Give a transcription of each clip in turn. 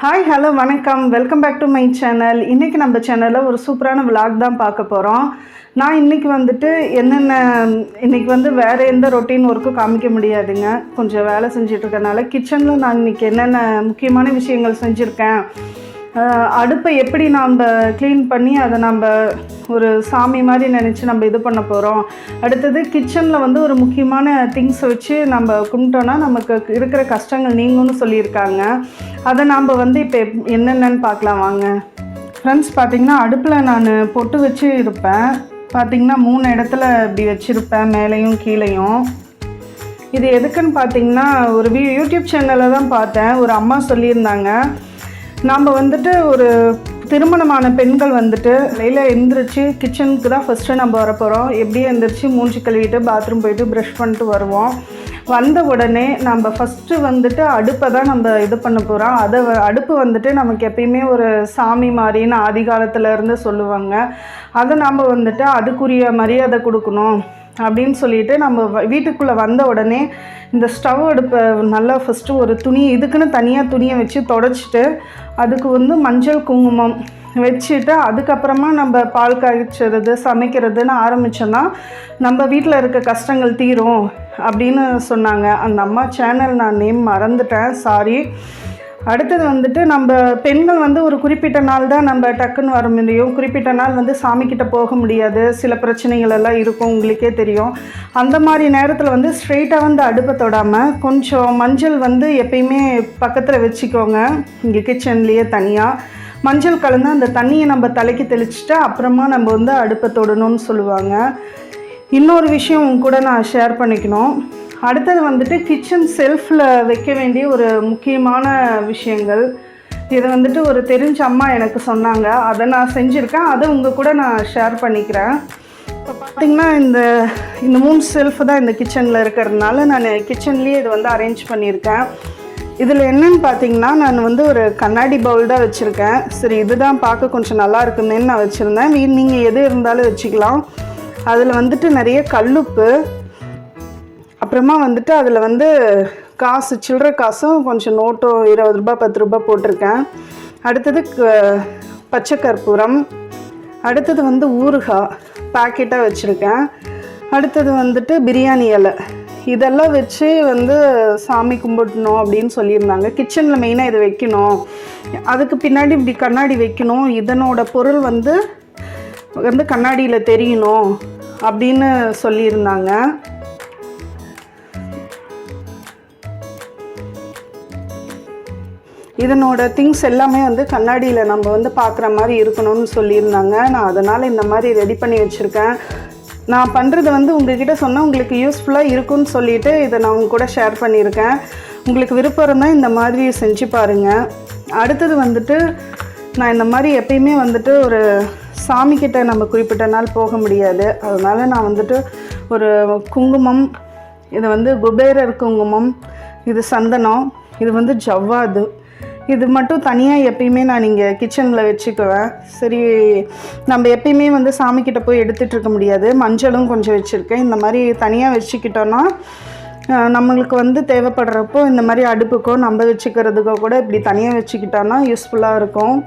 Hi hello வணக்கம், welcome back to my channel. இன்றைக்கி நம்ம சேனலில் ஒரு சூப்பரான விளாக் தான் பார்க்க போகிறோம். நான் இன்றைக்கி வந்துட்டு இன்றைக்கி வேறு எந்த ரொட்டீன் ஒர்க்கும் காமிக்க முடியாதுங்க. கொஞ்சம் வேலை செஞ்சிட்ருக்கனால கிச்சனில் நான் இன்றைக்கி என்னென்ன முக்கியமான விஷயங்கள் செஞ்சுருக்கேன், அடுப்பை எப்படி நம்ம க்ளீன் பண்ணி அதை நம்ம ஒரு சாமி மாதிரி நினச்சி நம்ம இது பண்ண போகிறோம். அடுத்தது கிச்சனில் ஒரு முக்கியமான திங்ஸை வச்சு நம்ம கும்பிட்டோன்னா நமக்கு இருக்கிற கஷ்டங்கள் நீங்கும்னு சொல்லியிருக்காங்க. அதை நாம் இப்போ என்னென்னு பார்க்கலாம் வாங்க. ஃப்ரெண்ட்ஸ், பார்த்திங்கன்னா அடுப்பில் நான் பொட்டு வச்சு இருப்பேன். பார்த்திங்கன்னா 3 இடத்துல இப்படி வச்சுருப்பேன், மேலேயும் கீழேயும். இது எதுக்குன்னு பார்த்திங்கன்னா ஒரு யூடியூப் சேனலில் தான் பார்த்தேன். ஒரு அம்மா சொல்லியிருந்தாங்க, நாம் ஒரு திருமணமான பெண்கள் லைல எழுந்திரிச்சு கிச்சனுக்கு தான் ஃபஸ்ட்டு நம்ம வரப்போகிறோம். எப்படியே எழுந்திரிச்சு மூஞ்சி கழுவிட்டு பாத்ரூம் போயிட்டு ப்ரஷ் பண்ணிட்டு வருவோம். வந்த உடனே நம்ம ஃபஸ்ட்டு அடுப்பை தான் நம்ம இது பண்ண போகிறோம். அடுப்பு நமக்கு எப்பயுமே ஒரு சாமி மாதிரின்னு ஆதி காலத்துலேருந்து சொல்லுவாங்க. அதை நாம் அதுக்குரிய மரியாதை கொடுக்கணும் அப்படின்னு சொல்லிட்டு நம்ம வீட்டுக்குள்ளே வந்த உடனே இந்த ஸ்டவ் அடுப்பை நல்லா ஃபஸ்ட்டு ஒரு துணி, இதுக்குன்னு தனியாக துணியை வச்சு தொடச்சிட்டு அதுக்கு மஞ்சள் குங்குமம் வச்சுட்டு அதுக்கப்புறமா நம்ம பால் காய்ச்சறது சமைக்கிறதுன்னு ஆரம்பித்தோன்னா நம்ம வீட்டில் இருக்க கஷ்டங்கள் தீரும் அப்படின்னு சொன்னாங்க. அந்த அம்மா சேனல் நான் நேம் மறந்துட்டேன், சாரி. அடுத்தது நம்ம பெண்கள் ஒரு குறிப்பிட்ட நாள் தான் நம்ம டக்குன்னு வர முடியும். குறிப்பிட்ட நாள் சாமிக்கிட்ட போக முடியாது. சில பிரச்சனைகள் எல்லாம் இருக்கும், உங்களுக்கே தெரியும். அந்த மாதிரி நேரத்தில் ஸ்ட்ரெயிட்டாக அடுப்பை தொடாமல் கொஞ்சம் மஞ்சள் எப்பயுமே பக்கத்தில் வச்சுக்கோங்க. இங்கே கிச்சன்லேயே தனியாக மஞ்சள் கலந்து அந்த தண்ணியை நம்ம தலைக்கு தெளிச்சுட்டு அப்புறமா நம்ம அடுப்பை தொடணும்னு சொல்லுவாங்க. இன்னொரு விஷயம் கூட நான் ஷேர் பண்ணிக்கணும். அடுத்தது கிச்சன் செல்ஃபில் வைக்க வேண்டிய ஒரு முக்கியமான விஷயங்கள். இதை ஒரு தெரிஞ்ச அம்மா எனக்கு சொன்னாங்க, அதை நான் செஞ்சுருக்கேன். அதை உங்கள் கூட நான் ஷேர் பண்ணிக்கிறேன். இப்போ பார்த்திங்கன்னா இந்த 3 செல்ஃபு தான் இந்த கிச்சனில் இருக்கிறதுனால நான் கிச்சன்லேயே இது அரேஞ்ச் பண்ணியிருக்கேன். இதில் என்னென்னு பார்த்திங்கன்னா நான் ஒரு கண்ணாடி பவுல் தான் வச்சுருக்கேன். சரி, இதுதான் பார்க்க கொஞ்சம் நல்லா இருக்குமேன்னு நான் வச்சுருந்தேன். நீங்கள் எது இருந்தாலும் வச்சுக்கலாம். அதில் நிறைய கல்லுப்பு, அப்புறமா அதில் காசு, சில்லற காசும் கொஞ்சம் நோட்டும் 20 ரூபா 10 ரூபா போட்டிருக்கேன். அடுத்தது பச்சை கற்பூரம், அடுத்தது ஊறுகாய் பேக்கெட்டாக வச்சுருக்கேன். அடுத்தது பிரியாணி இலை, இதெல்லாம் வச்சு சாமி கும்பிடணும் அப்படின்னு சொல்லியிருந்தாங்க. கிச்சனில் மெயினாக இதை வைக்கணும், அதுக்கு பின்னாடி இப்படி கண்ணாடி வைக்கணும், இதனோட பொருள் கண்ணாடியில் தெரியணும் அப்படின்னு சொல்லியிருந்தாங்க. இதனோட திங்ஸ் எல்லாமே கண்ணாடியில் நம்ம பார்க்குற மாதிரி இருக்கணும்னு சொல்லியிருந்தாங்க. நான் அதனால் இந்த மாதிரி ரெடி பண்ணி வச்சுருக்கேன். நான் பண்ணுறது உங்ககிட்ட சொன்னால் உங்களுக்கு யூஸ்ஃபுல்லாக இருக்குன்னு சொல்லிவிட்டு இதை நான் உங்க கூட ஷேர் பண்ணியிருக்கேன். உங்களுக்கு விருப்பம் இருந்தால் இந்த மாதிரி செஞ்சு பாருங்கள். அடுத்தது நான் இந்த மாதிரி எப்பயுமே ஒரு சாமிக்கிட்ட நம்ம குறிப்பிட்ட நாள் போக முடியாது. அதனால் நான் ஒரு குங்குமம், இது குபேரர் குங்குமம், இது சந்தனம், இது ஜவ்வாது, இது மட்டும் தனியாக எப்பயுமே நான் இங்கே கிச்சனில் வச்சுக்குவேன். சரி, நம்ம எப்பயுமே சாமிக்கிட்ட போய் எடுத்துகிட்டு இருக்க முடியாது. மஞ்சளும் கொஞ்சம் வச்சுருக்கேன். இந்த மாதிரி தனியாக வச்சுக்கிட்டோன்னா நம்மளுக்கு தேவைப்படுறப்போ இந்த மாதிரி அடுப்புக்கோ நம்ம வச்சுக்கிறதுக்கோ கூட இப்படி தனியாக வச்சுக்கிட்டோன்னா யூஸ்ஃபுல்லாக இருக்கும்.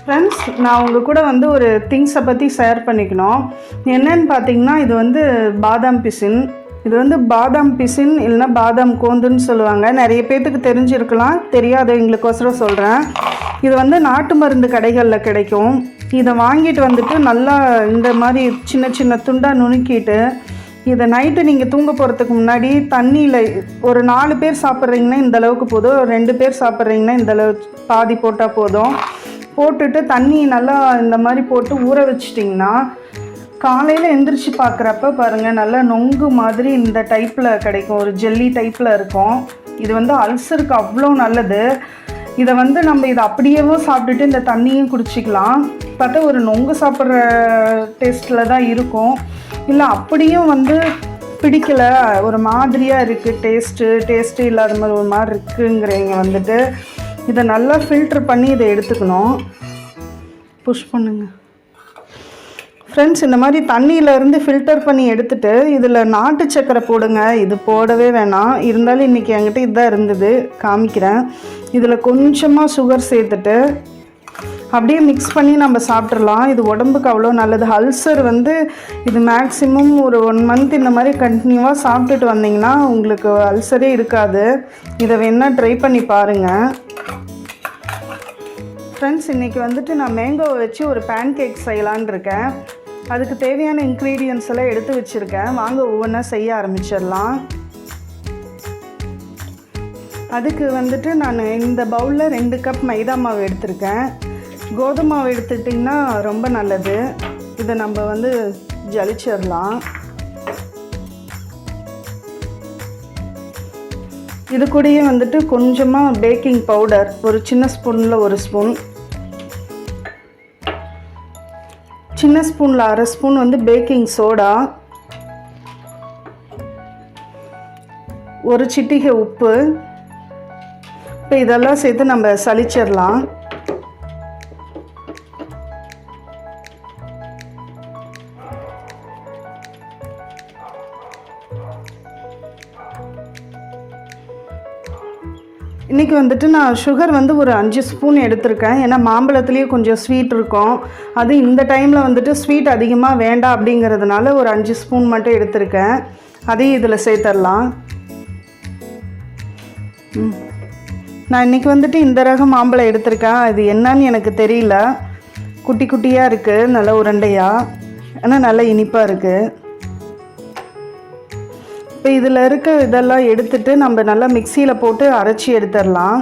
ஃப்ரெண்ட்ஸ், நான் உங்கள் கூட ஒரு திங்ஸை பற்றி ஷேர் பண்ணிக்கணும். என்னென்னு பார்த்தீங்கன்னா, இது பாதாம் பிசின். இது பாதாம் பிசின் இல்லைன்னா பாதாம் கோந்துன்னு சொல்லுவாங்க. நிறைய பேர்த்துக்கு தெரிஞ்சிருக்கலாம், தெரியாதவங்களுக்கோசரம் சொல்கிறேன். இது நாட்டு மருந்து கடைகளில் கிடைக்கும். இதை வாங்கிட்டு நல்லா இந்த மாதிரி சின்ன சின்ன துண்டாக நுணுக்கிட்டு இதை நைட்டு நீங்கள் தூங்க போகிறதுக்கு முன்னாடி தண்ணியில் ஒரு 4 பேர் சாப்பிட்றீங்கன்னா இந்த அளவுக்கு போதும், 2 பேர் சாப்பிட்றீங்கன்னா இந்த அளவு பாதி போட்டால் போதும். போட்டுட்டு தண்ணி நல்லா இந்த மாதிரி போட்டு ஊற வச்சிட்டிங்கன்னா காலையில் எந்திரிச்சு பார்க்குறப்ப பாருங்கள், நல்லா நொங்கு மாதிரி இந்த டைப்பில் கிடைக்கும், ஒரு ஜெல்லி டைப்பில் இருக்கும். இது அல்சருக்கு அவ்வளோ நல்லது. இதை நம்ம இதை அப்படியேவும் சாப்பிட்டுட்டு இந்த தண்ணியும் குடிச்சிக்கலாம். பார்த்தா ஒரு நொங்கு சாப்பிட்ற டேஸ்ட்டில் தான் இருக்கும். இல்லை அப்படியும் பிடிக்கலை, ஒரு மாதிரியாக இருக்குது, டேஸ்ட்டு இல்லாத மாதிரி ஒரு மாதிரி இருக்குங்கிறவங்க இதை நல்லா ஃபில்ட்ரு பண்ணி இதை எடுத்துக்கணும். புஷ் பண்ணுங்க. ஃப்ரெண்ட்ஸ், இந்த மாதிரி தண்ணியிலேருந்து ஃபில்டர் பண்ணி எடுத்துகிட்டு இதில் நாட்டு சக்கரை போடுங்க. இது போடவே வேணாம், இருந்தாலும் இன்றைக்கி என்கிட்ட இதுதான் இருந்தது, காமிக்கிறேன். இதில் கொஞ்சமாக சுகர் சேர்த்துட்டு அப்படியே மிக்ஸ் பண்ணி நம்ம சாப்பிட்றலாம். இது உடம்புக்கு அவ்வளோ நல்லது. அல்சர் வந்து இது மேக்ஸிமம் ஒரு 1 மந்த் இந்த மாதிரி கண்டினியூவாக சாப்பிட்டுட்டு வந்தீங்கன்னா உங்களுக்கு அல்சரே இருக்காது. இதை வேணால் ட்ரை பண்ணி பாருங்கள். ஃப்ரெண்ட்ஸ், இன்றைக்கி வந்துட்டு நான் மேங்கோவை வச்சு ஒரு பேன்கேக் செய்யலான்னு இருக்கேன். அதுக்கு தேவையான இன்க்ரீடியன்ட்ஸ் எல்லாம் எடுத்து வச்சுருக்கேன். வாங்க ஒவ்வொன்றா செய்ய ஆரம்பிச்சிடலாம். அதுக்கு வந்துட்டு நான் இந்த பவுலில் 2 கப் மைதா மாவு எடுத்திருக்கேன். கோதுமை மாவு எடுத்துட்டிங்கன்னா ரொம்ப நல்லது. இதை நம்ம வந்து ஜலிச்சிடலாம். இது கூடயே வந்துட்டு கொஞ்சமாக பேக்கிங் பவுடர், ஒரு சின்ன ஸ்பூனில் 1 ஸ்பூன், சின்ன ஸ்பூனில் 1/2 ஸ்பூன் வந்து பேக்கிங் சோடா, 1 சிட்டிகை உப்பு. இப்போ இதெல்லாம் சேர்த்து நம்ம சலிச்சிடலாம். இன்றைக்கி வந்துட்டு நான் சுகர் வந்து ஒரு 5 ஸ்பூன் எடுத்திருக்கேன். ஏன்னா மாம்பழத்துலேயே கொஞ்சம் ஸ்வீட் இருக்கும். அது இந்த டைமில் வந்துட்டு ஸ்வீட் அதிகமாக வேண்டாம் அப்படிங்கிறதுனால ஒரு 5 ஸ்பூன் மட்டும் எடுத்திருக்கேன். அதையும் இதில் சேர்த்துடலாம். நான் இன்றைக்கி வந்துட்டு இந்த ரக மாம்பழம் எடுத்திருக்கேன். அது என்னன்னு எனக்கு தெரியல. குட்டி குட்டியாக இருக்குது, நல்லா உருண்டையாக, ஆனால் நல்லா இனிப்பாக இருக்குது. இப்போ இதில் இருக்க இதெல்லாம் எடுத்துட்டு நம்ம நல்லா மிக்சியில் போட்டு அரைச்சி எடுத்துடலாம்.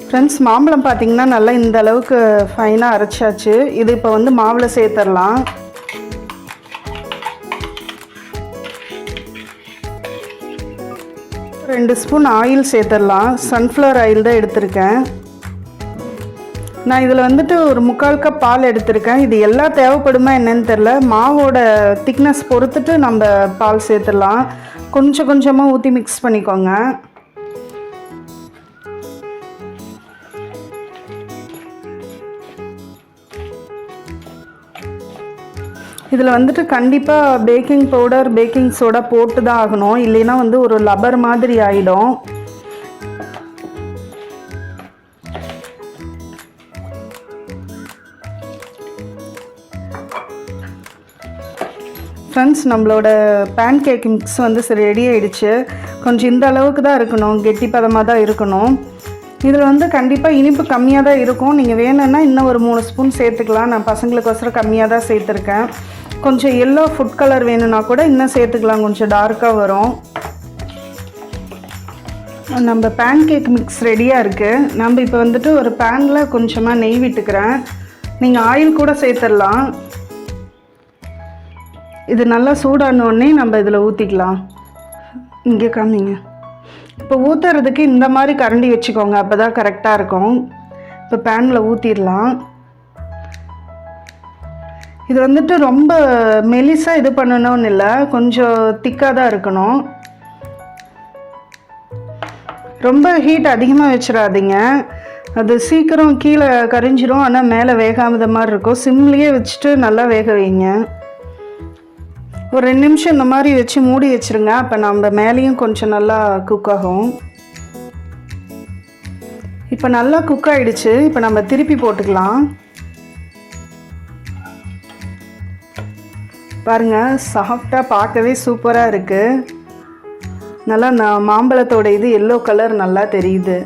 ஃப்ரெண்ட்ஸ், மாம்பழம் பார்த்திங்கன்னா நல்லா இந்த அளவுக்கு ஃபைனாக அரைச்சாச்சு. இது இப்போ வந்து மாவில் சேர்த்துடலாம். ரெண்டு ஸ்பூன் ஆயில் சேர்த்துடலாம். சன்ஃப்ளவர் ஆயில் தான் எடுத்திருக்கேன். நான் இதில் வந்துட்டு ஒரு 3/4 கப் பால் எடுத்திருக்கேன். இது எல்லாம் தேவைப்படுமா என்னன்னு தெரில. மாவோட திக்னஸ் பொறுத்துட்டு நம்ம பால் சேர்த்துடலாம். கொஞ்சம் கொஞ்சமாக ஊற்றி மிக்ஸ் பண்ணிக்கோங்க. இதில் வந்துட்டு கண்டிப்பாக பேக்கிங் பவுடர், பேக்கிங் சோடா போட்டு தான் ஆகணும். இல்லைன்னா வந்து ஒரு லப்பர் மாதிரி ஆகிடும். ஃப்ரெண்ட்ஸ், நம்மளோட பேன்கேக் மிக்ஸ் வந்து சரி ரெடி ஆகிடுச்சு. கொஞ்சம் இந்த அளவுக்கு தான் இருக்கணும், கெட்டி பதமாக தான் இருக்கணும். இதில் வந்து கண்டிப்பாக இனிப்பு கம்மியாக தான் இருக்கும். நீங்கள் வேணும்னா இன்னும் ஒரு 3 ஸ்பூன் சேர்த்துக்கலாம். நான் பசங்களுக்கோசரம் கம்மியாக தான் சேர்த்துருக்கேன். கொஞ்சம் எல்லோ ஃபுட் கலர் வேணும்னா கூட இன்னும் சேர்த்துக்கலாம், கொஞ்சம் டார்க்காக வரும். நம்ம பேன்கேக் மிக்ஸ் ரெடியாக இருக்குது. நம்ம இப்போ வந்துட்டு ஒரு பேனில் கொஞ்சமாக நெய் விட்டுக்கிறேன். நீங்கள் ஆயில் கூட சேர்த்துடலாம். இது நல்லா சூடானோடனே நம்ம இதில் ஊற்றிக்கலாம். இங்கே காமிங்க. இப்போ ஊற்றுறதுக்கு இந்த மாதிரி கரண்டி வச்சுக்கோங்க, அப்போ தான் கரெக்டாக இருக்கும். இப்போ பேனில் ஊற்றிடலாம். இது வந்துட்டு ரொம்ப மெலிசாக இது பண்ணணும்னு இல்லை, கொஞ்சம் திக்காக தான் இருக்கணும். ரொம்ப ஹீட் அதிகமாக வச்சிடாதீங்க, அது சீக்கிரம் கீழே கரிஞ்சிடும். ஆனால் மேலே வேகாத மாதிரி இருக்கும். சிம்லேயே வச்சுட்டு நல்லா வேக வைங்க. ஒரு 2 நிமிஷம் இந்த மாதிரி வச்சு மூடி வச்சுருங்க. அப்போ நம்ம மேலேயும் கொஞ்சம் நல்லா குக் ஆகும். இப்போ நல்லா குக் ஆகிடுச்சு. இப்போ நம்ம திருப்பி போட்டுக்கலாம். பாருங்கள், சாஃப்டாக பார்க்கவே சூப்பராக இருக்குது. நல்லா மாம்பழத்தோட இது எல்லோ கலர் நல்லா தெரியுது.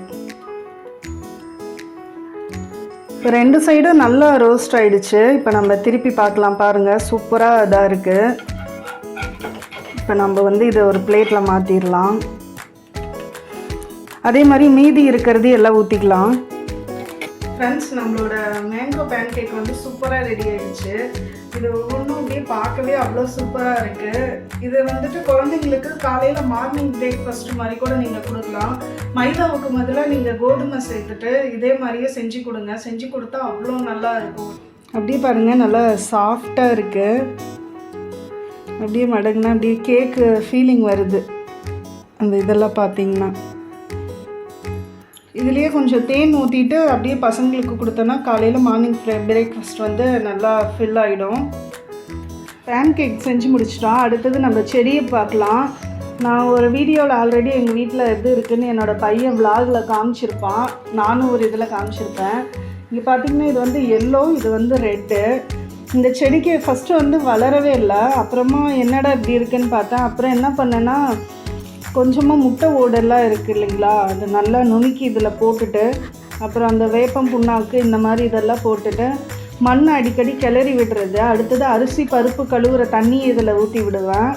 இப்போ 2 சைடும் நல்லா ரோஸ்ட் ஆகிடுச்சு. இப்போ நம்ம திருப்பி பார்க்கலாம். பாருங்கள், சூப்பராக இதாக இருக்குது. இப்போ நம்ம வந்து இதை ஒரு பிளேட்டில் மாற்றிடலாம். அதே மாதிரி மீதி இருக்கிறது எல்லாம் ஊற்றிக்கலாம். ஃப்ரெண்ட்ஸ், நம்மளோட மேங்கோ பேன்கேக் வந்து சூப்பராக ரெடி ஆகிடுச்சு. இது ஒவ்வொன்றும் அப்படியே பார்க்கவே அவ்வளோ சூப்பராக இருக்குது. இது வந்துட்டு குழந்தைங்களுக்கு காலையில் மார்னிங் பிரேக்ஃபாஸ்ட் மாதிரி கூட நீங்கள் கொடுக்கலாம். மைதாவுக்கு பதிலாக நீங்கள் கோதுமை சேர்த்துட்டு இதே மாதிரியே செஞ்சு கொடுங்க. செஞ்சு கொடுத்தா அவ்வளோ நல்லா இருக்கும். அப்படியே பாருங்கள், நல்லா சாஃப்டாக இருக்குது. அப்படியே மடங்குனா அப்படியே கேக்கு ஃபீலிங் வருது அந்த இதெல்லாம் பார்த்தீங்கன்னா. இதுலேயே கொஞ்சம் தேன் ஊற்றிட்டு அப்படியே பசங்களுக்கு கொடுத்தோன்னா காலையில் மார்னிங் பிரேக்ஃபாஸ்ட் வந்து நல்லா ஃபில் ஆகிடும். பேன்கேக் செஞ்சு முடிச்சிட்டோம். அடுத்தது நம்ம செடியை பார்க்கலாம். நான் ஒரு வீடியோவில் ஆல்ரெடி எங்கள் வீட்டில் எது இருக்குதுன்னு என்னோடய பையன் விலாகில் காமிச்சிருப்பான். நானும் ஒரு இதில் காமிச்சிருப்பேன். இங்கே பார்த்திங்கன்னா இது வந்து எல்லோ, இது வந்து ரெட்டு. இந்த செடிக்கு ஃபஸ்ட்டு வந்து வளரவே இல்லை. அப்புறமா என்னடா இப்படி இருக்குதுன்னு பார்த்தேன். அப்புறம் என்ன பண்ணேன்னா கொஞ்சமாக முட்டை ஓடெல்லாம் இருக்குது இல்லைங்களா, அது நல்லா நுணுக்கி இதில் போட்டுட்டு அப்புறம் அந்த வேப்பம் புண்ணாக்கு இந்த மாதிரி இதெல்லாம் போட்டுட்டு மண் அடிக்கடி கிளறி விடுறது. அடுத்தது அரிசி பருப்பு கழுவுற தண்ணி இதில் ஊற்றி விடுவேன்.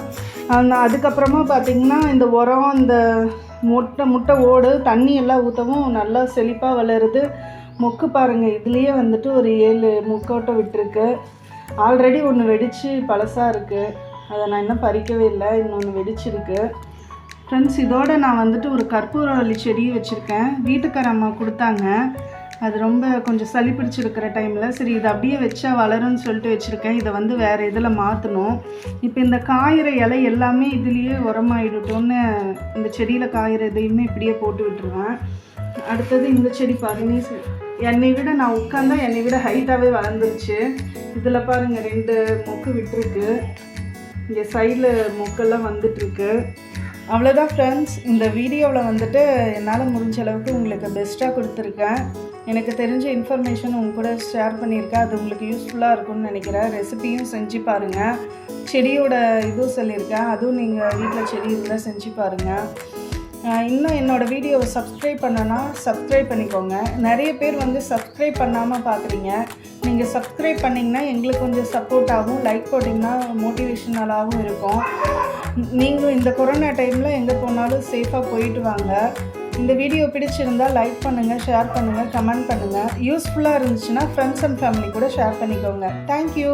அதுக்கப்புறமா பார்த்திங்கன்னா இந்த உரம், இந்த முட்டை ஓடு தண்ணி எல்லாம் ஊற்றவும் நல்லா செழிப்பாக வளருது. மொக்கு பாருங்கள், இதுலேயே வந்துட்டு ஒரு 7 முக்கோட்டை விட்டுருக்கு. ஆல்ரெடி ஒன்று வெடித்து பழசாக இருக்குது. அதை நான் இன்னும் பறிக்கவே இல்லை. இன்னொன்று வெடிச்சிருக்கு. ஃப்ரெண்ட்ஸ், இதோடு நான் வந்துட்டு ஒரு கற்பூரவள்ளி செடி வச்சுருக்கேன். வீட்டுக்கார அம்மா கொடுத்தாங்க. அது ரொம்ப கொஞ்சம் சளி பிடிச்சிருக்கிற டைமில் சரி இதை அப்படியே வச்சா வளரும்னு சொல்லிட்டு வச்சுருக்கேன். இதை வந்து வேறு இதில் மாற்றணும். இப்போ இந்த காயிற இலை எல்லாமே இதுலேயே உரமாயிடட்டும்னு இந்த செடியில் காயிற இதையுமே இப்படியே போட்டு விட்டுருவேன். அடுத்தது இந்த செடி பாருங்க, என்னை விட நான் உட்காந்தா என்னை விட ஹைட்டாகவே வளர்ந்துருச்சு. இதில் பாருங்கள் 2 மொக்கு விட்டுருக்கு. இங்கே சைடில் மொக்கெல்லாம் வந்துட்டுருக்கு. அவ்வளோதான் ஃப்ரெண்ட்ஸ், இந்த வீடியோவில் வந்துட்டு என்னால் முடிஞ்ச அளவுக்கு உங்களுக்கு பெஸ்ட்டாக கொடுத்துருக்கேன். எனக்கு தெரிஞ்ச இன்ஃபர்மேஷன் உங்க கூட ஷேர் பண்ணியிருக்கேன். அது உங்களுக்கு யூஸ்ஃபுல்லாக இருக்கும்னு நினைக்கிறேன். ரெசிபியும் செஞ்சு பாருங்கள். செடியோட இதுவும் சொல்லியிருக்கேன், அதுவும் நீங்கள் வீட்டில் செடி இருந்தால் செஞ்சு பாருங்கள். இன்னும் என்னோடய வீடியோவை சப்ஸ்கிரைப் பண்ணனா சப்ஸ்கிரைப் பண்ணிக்கோங்க. நிறைய பேர் வந்து சப்ஸ்கிரைப் பண்ணாமல் பார்க்குறீங்க. நீங்கள் சப்ஸ்கிரைப் பண்ணிங்கன்னா எங்களுக்கு கொஞ்சம் சப்போர்ட் ஆகும். லைக் போட்டிங்கன்னா மோட்டிவேஷனலாகவும் இருக்கும். நீங்களும் இந்த கொரோனா டைமில் எங்கே போனாலும் சேஃபாக போயிட்டு வாங்க. இந்த வீடியோ பிடிச்சிருந்தால் லைக் பண்ணுங்கள், ஷேர் பண்ணுங்கள், கமெண்ட் பண்ணுங்கள். யூஸ்ஃபுல்லாக இருந்துச்சுன்னா ஃப்ரெண்ட்ஸ் அண்ட் ஃபேமிலி கூட ஷேர் பண்ணிக்கோங்க. தேங்க்யூ.